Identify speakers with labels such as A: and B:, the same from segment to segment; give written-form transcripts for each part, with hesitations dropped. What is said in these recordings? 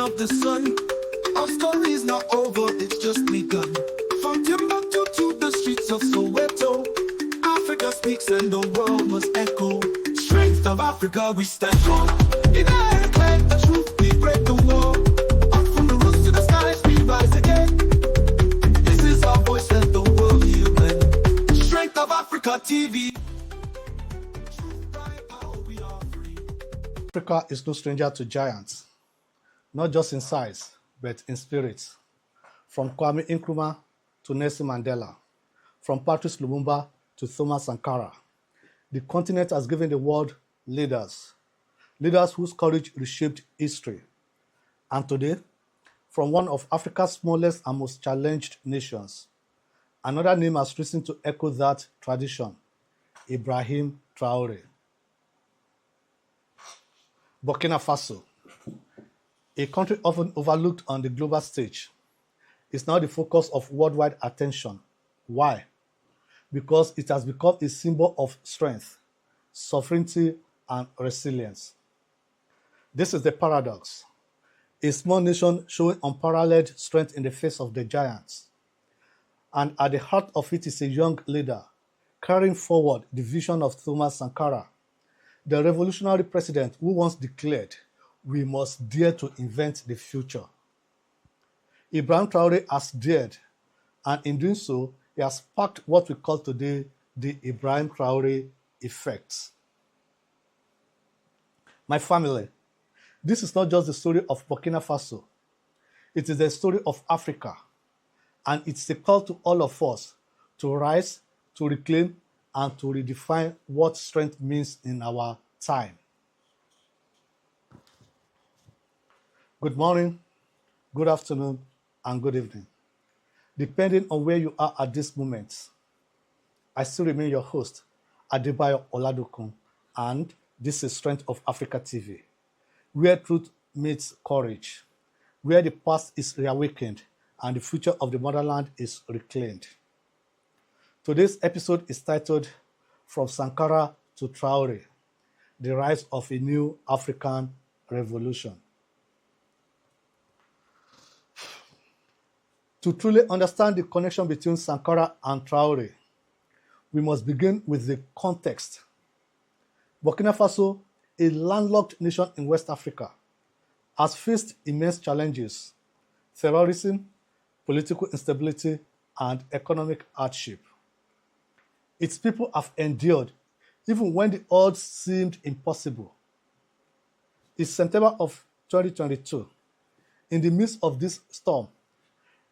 A: of the sun. Our story's not over, it's just begun. From Timbuktu to the streets of Soweto, Africa speaks and the world must echo. Strength of Africa, we stand tall. In our clan, the truth, we break the wall. Up from the roots to the skies, we rise again. This is our voice, let the world hear when. Strength of Africa TV.
B: Africa is no stranger to giants, not just in size, but in spirit. From Kwame Nkrumah to Nelson Mandela, from Patrice Lumumba to Thomas Sankara, the continent has given the world leaders whose courage reshaped history. And today, from one of Africa's smallest and most challenged nations, another name has risen to echo that tradition: Ibrahim Traoré. Burkina Faso, a country often overlooked on the global stage, is now the focus of worldwide attention. Why? Because it has become a symbol of strength, sovereignty, and resilience. This is the paradox. A small nation showing unparalleled strength in the face of the giants. And at the heart of it is a young leader carrying forward the vision of Thomas Sankara, the revolutionary president who once declared, "We must dare to invent the future." Ibrahim Traoré has dared, and in doing so, he has sparked what we call today the Ibrahim Traoré effect. My family, this is not just the story of Burkina Faso. It is the story of Africa, and it's a call to all of us to rise, to reclaim, and to redefine what strength means in our time. Good morning, good afternoon, and good evening, depending on where you are at this moment. I still remain your host, Adebayo Oladokun, and this is Strength of Africa TV, where truth meets courage, where the past is reawakened and the future of the motherland is reclaimed. Today's episode is titled From Sankara to Traoré, the Rise of a New African Revolution. To truly understand the connection between Sankara and Traoré, we must begin with the context. Burkina Faso, a landlocked nation in West Africa, has faced immense challenges: terrorism, political instability, and economic hardship. Its people have endured even when the odds seemed impossible. In September of 2022, in the midst of this storm,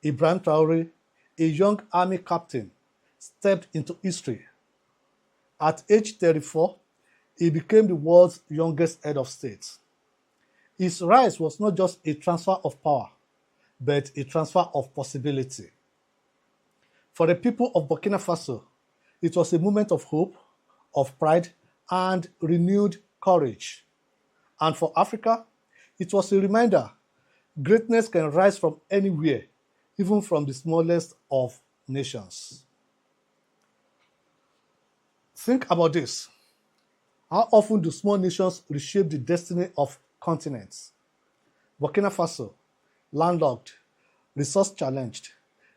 B: Ibrahim Traoré, a young army captain, stepped into history. At age 34, he became the world's youngest head of state. His rise was not just a transfer of power, but a transfer of possibility. For the people of Burkina Faso, it was a moment of hope, of pride, and renewed courage. And for Africa, it was a reminder: greatness can rise from anywhere, even from the smallest of nations. Think about this. How often do small nations reshape the destiny of continents? Burkina Faso, landlocked, resource-challenged,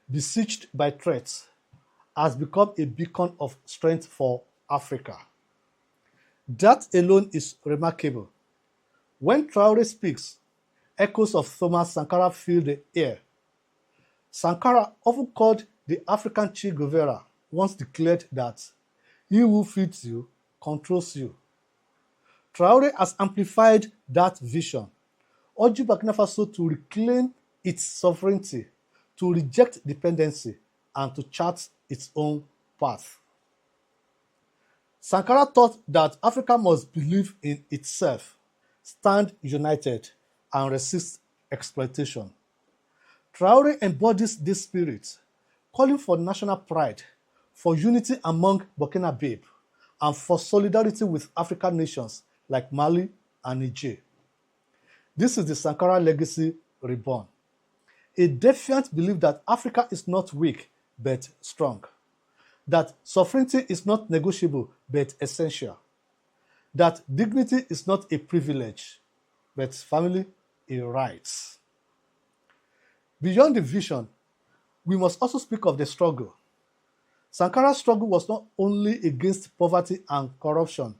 B: besieged by threats, has become a beacon of strength for Africa. That alone is remarkable. When Traoré speaks, echoes of Thomas Sankara fill the air. Sankara, often called the African Che Guevara, once declared that "He who feeds you controls you." Traoré has amplified that vision, urging Burkina Faso to reclaim its sovereignty, to reject dependency, and to chart its own path. Sankara taught that Africa must believe in itself, stand united, and resist exploitation. Traoré embodies this spirit, calling for national pride, for unity among Burkinabe, and for solidarity with African nations like Mali and Niger. This is the Sankara legacy reborn. A defiant belief that Africa is not weak, but strong. That sovereignty is not negotiable, but essential. That dignity is not a privilege, but family, a right. Beyond the vision, we must also speak of the struggle. Sankara's struggle was not only against poverty and corruption,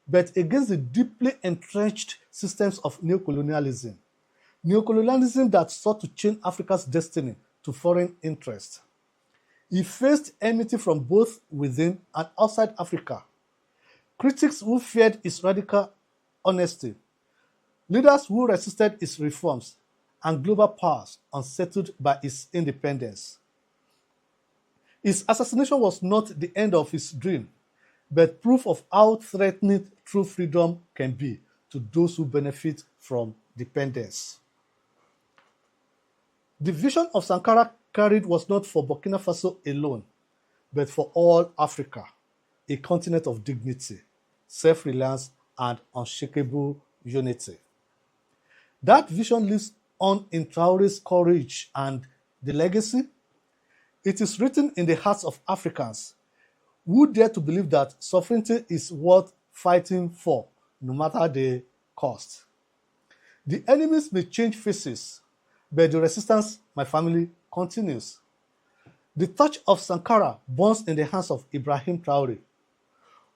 B: but against the deeply entrenched systems of neocolonialism. Neocolonialism that sought to chain Africa's destiny to foreign interests. He faced enmity from both within and outside Africa. Critics who feared his radical honesty, leaders who resisted his reforms, and global powers unsettled by his independence. His assassination was not the end of his dream, but proof of how threatening true freedom can be to those who benefit from dependence. The vision of Sankara carried was not for Burkina Faso alone, but for all Africa, a continent of dignity, self-reliance, and unshakable unity. That vision lives on in Traoré's courage and the legacy. It is written in the hearts of Africans who dare to believe that sovereignty is worth fighting for, no matter the cost. The enemies may change faces, but the resistance, my family, continues. The torch of Sankara burns in the hands of Ibrahim Traoré.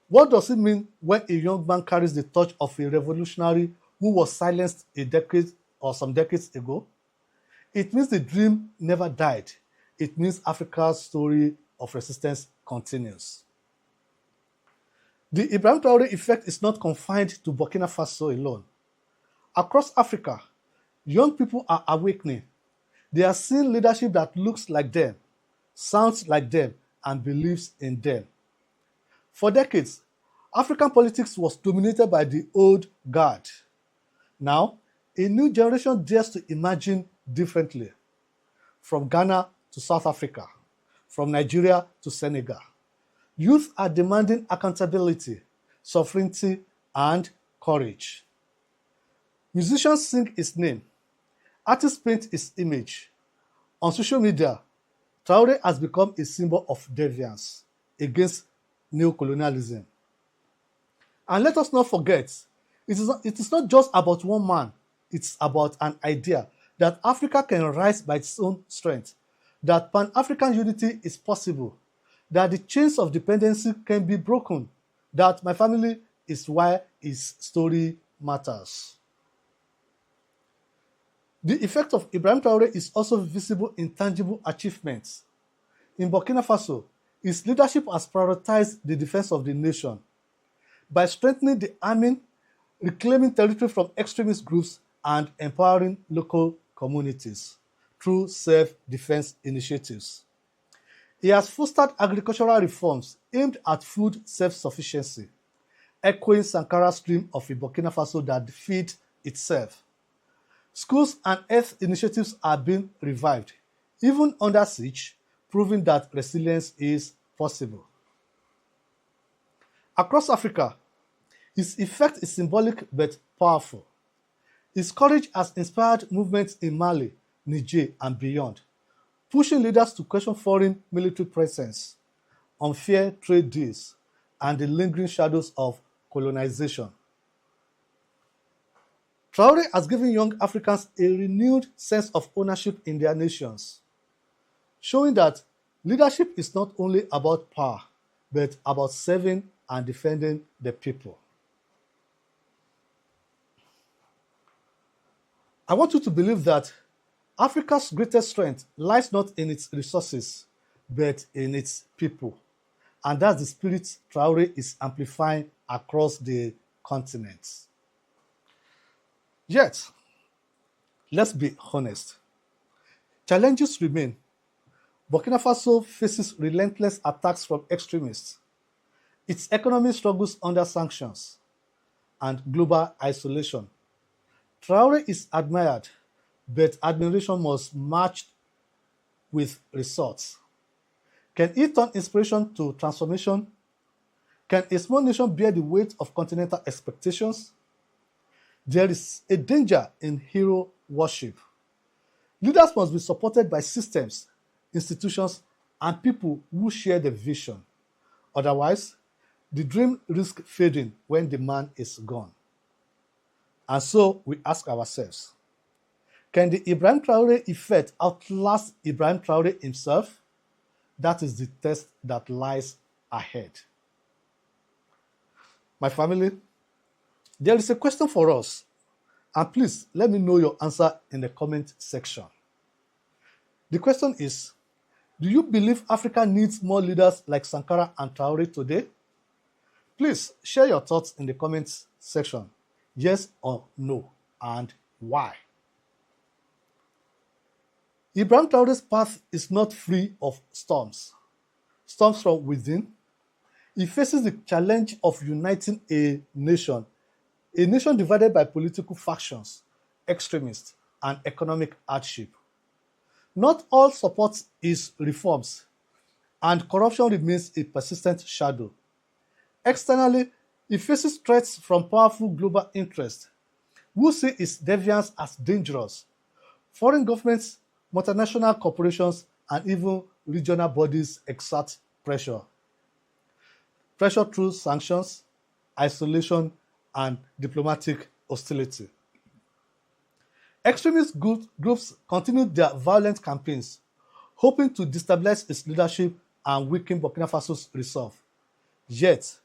B: What does it mean when a young man carries the torch of a revolutionary who was silenced a decade or some decades ago? It means the dream never died. It means Africa's story of resistance continues. The Ibrahim Traoré effect is not confined to Burkina Faso alone. Across Africa, young people are awakening. They are seeing leadership that looks like them, sounds like them, and believes in them. For decades, African politics was dominated by the old guard. Now, a new generation dares to imagine differently. From Ghana to South Africa, from Nigeria to Senegal, youth are demanding accountability, sovereignty, and courage. Musicians sing his name. Artists paint his image. On social media, Traoré has become a symbol of defiance against neocolonialism. And let us not forget, it is not just about one man, it's about an idea that Africa can rise by its own strength, that Pan-African unity is possible, that the chains of dependency can be broken, that my family is why his story matters. The effect of Ibrahim Traoré is also visible in tangible achievements. In Burkina Faso, his leadership has prioritized the defense of the nation by strengthening the army, reclaiming territory from extremist groups, and empowering local communities through self-defense initiatives. He has fostered agricultural reforms aimed at food self-sufficiency, echoing Sankara's dream of a Burkina Faso that feeds itself. Schools and health initiatives are being revived, even under siege, proving that resilience is possible. Across Africa, his effect is symbolic but powerful. His courage has inspired movements in Mali, Niger, and beyond, pushing leaders to question foreign military presence, unfair trade deals, and the lingering shadows of colonization. Traoré has given young Africans a renewed sense of ownership in their nations, showing that leadership is not only about power, but about serving and defending the people. I want you to believe that Africa's greatest strength lies not in its resources, but in its people. And that's the spirit Traoré is amplifying across the continent. Yet, let's be honest. Challenges remain. Burkina Faso faces relentless attacks from extremists. Its economy struggles under sanctions and global isolation. Traoré is admired, but admiration must match with results. Can it turn inspiration to transformation? Can a small nation bear the weight of continental expectations? There is a danger in hero worship. Leaders must be supported by systems, institutions, and people who share the vision. Otherwise, the dream risks fading when the man is gone. And so we ask ourselves, Can the Ibrahim Traoré effect outlast Ibrahim Traoré himself? That is the test that lies ahead. My family, there is a question for us, and please let me know your answer in the comment section. The question is, do you believe Africa needs more leaders like Sankara and Traoré today? Please share your thoughts in the comments section. Yes or no, and why? Ibrahim Traoré's path is not free of storms. Storms from within. He faces the challenge of uniting a nation divided by political factions, extremists, and economic hardship. Not all supports his reforms, and corruption remains a persistent shadow. Externally, he faces threats from powerful global interests, who see his deviance as dangerous. Foreign governments, multinational corporations, and even regional bodies exert pressure. Pressure through sanctions, isolation, and diplomatic hostility. Extremist groups continue their violent campaigns, hoping to destabilize its leadership and weaken Burkina Faso's resolve. Yet,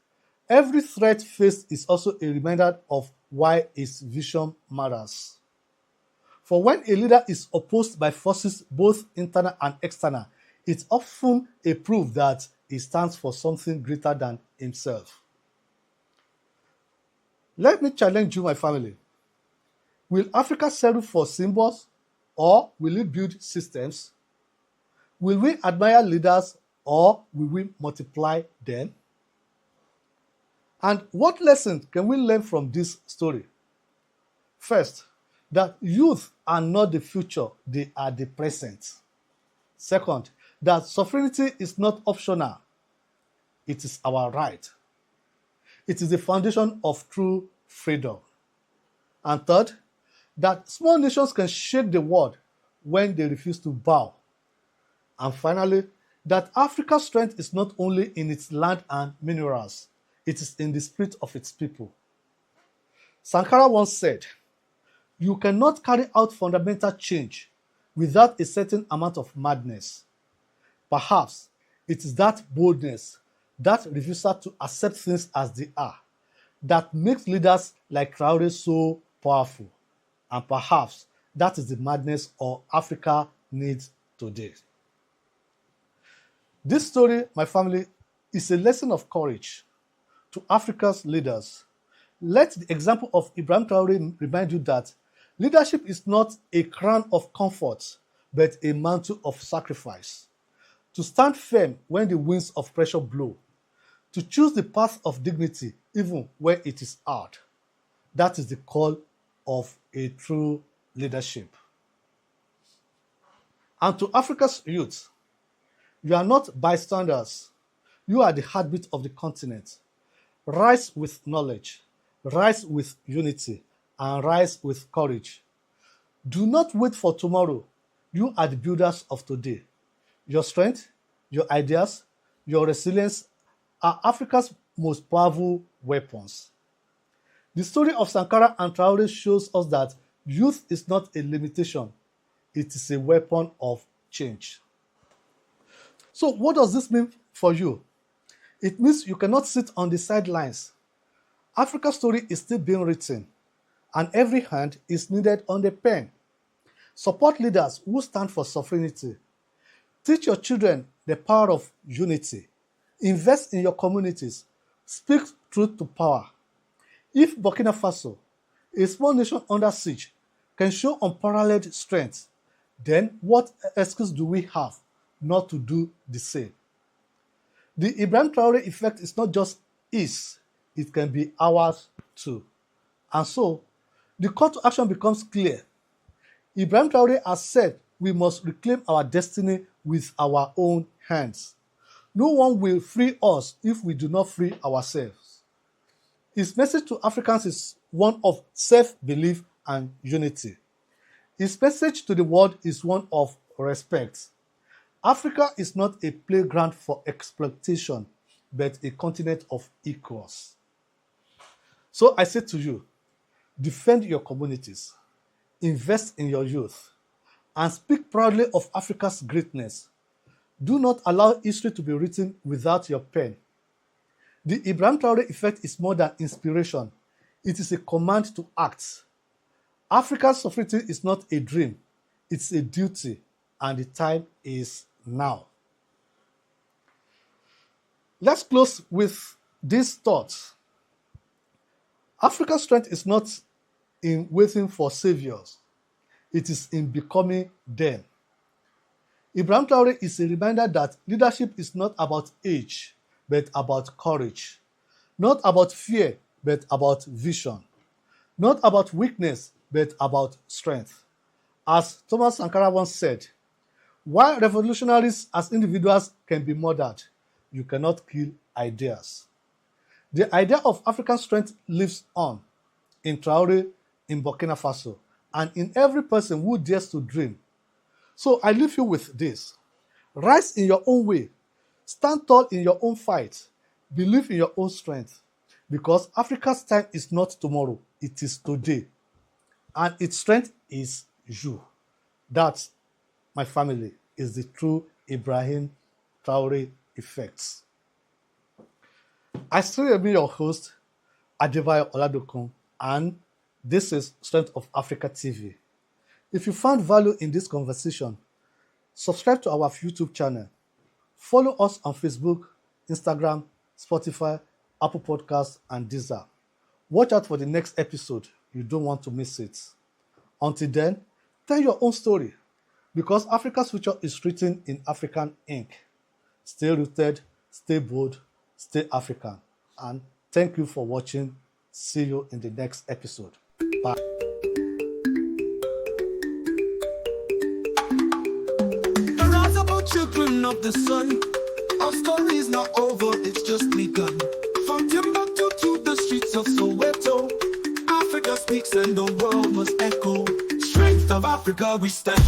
B: every threat faced is also a reminder of why its vision matters. For when a leader is opposed by forces both internal and external, it's often a proof that he stands for something greater than himself. Let me challenge you, my family. Will Africa settle for symbols, or will it build systems? Will we admire leaders, or will we multiply them? And what lessons can we learn from this story? First, that youth are not the future, they are the present. Second, that sovereignty is not optional, it is our right. It is the foundation of true freedom. And third, that small nations can shake the world when they refuse to bow. And finally, that Africa's strength is not only in its land and minerals, it is in the spirit of its people. Sankara once said, "You cannot carry out fundamental change without a certain amount of madness." Perhaps it is that boldness, that refusal to accept things as they are, that makes leaders like Traoré so powerful. And perhaps that is the madness all Africa needs today. This story, my family, is a lesson of courage to Africa's leaders. Let the example of Ibrahim Traoré remind you that leadership is not a crown of comfort, but a mantle of sacrifice. To stand firm when the winds of pressure blow. To choose the path of dignity even when it is hard. That is the call of a true leadership. And to Africa's youth, you are not bystanders. You are the heartbeat of the continent. Rise with knowledge, rise with unity, and rise with courage. Do not wait for tomorrow. You are the builders of today. Your strength, your ideas, your resilience are Africa's most powerful weapons. The story of Sankara and Traoré shows us that youth is not a limitation. It is a weapon of change. So what does this mean for you? It means you cannot sit on the sidelines. Africa's story is still being written, and every hand is needed on the pen. Support leaders who stand for sovereignty. Teach your children the power of unity. Invest in your communities. Speak truth to power. If Burkina Faso, a small nation under siege, can show unparalleled strength, then what excuse do we have not to do the same? The Ibrahim Traoré effect is not just his, it can be ours too. And so, the call to action becomes clear. Ibrahim Traoré has said we must reclaim our destiny with our own hands. No one will free us if we do not free ourselves. His message to Africans is one of self-belief and unity. His message to the world is one of respect. Africa is not a playground for exploitation, but a continent of equals. So I say to you, defend your communities, invest in your youth, and speak proudly of Africa's greatness. Do not allow history to be written without your pen. The Ibrahim Traoré effect is more than inspiration. It is a command to act. African sovereignty is not a dream. It's a duty, and the time is now. Let's close with this thought. Africa's strength is not in waiting for saviors. It is in becoming them. Ibrahim Traoré is a reminder that leadership is not about age, but about courage. Not about fear, but about vision. Not about weakness, but about strength. As Thomas Sankara once said, while revolutionaries as individuals can be murdered, you cannot kill ideas. The idea of African strength lives on in Traoré, in Burkina Faso, and in every person who dares to dream. So I leave you with this. Rise in your own way. Stand tall in your own fight. Believe in your own strength. Because Africa's time is not tomorrow, it is today. And its strength is you. That, my family, is the true Ibrahim Traoré effects. I still am your host, Adebayo Oladokun, and this is Strength of Africa TV. If you found value in this conversation, subscribe to our YouTube channel. Follow us on Facebook, Instagram, Spotify, Apple Podcasts, and Deezer. Watch out for the next episode. You don't want to miss it. Until then, tell your own story, because Africa's future is written in African ink. Stay rooted, stay bold, stay African. And thank you for watching. See you in the next episode. Bye.
A: Arise about children of the sun. Our story is not over, it's just begun. From Timbuktu to the streets of Soweto, Africa speaks and the world must echo. Strength of Africa, we stand.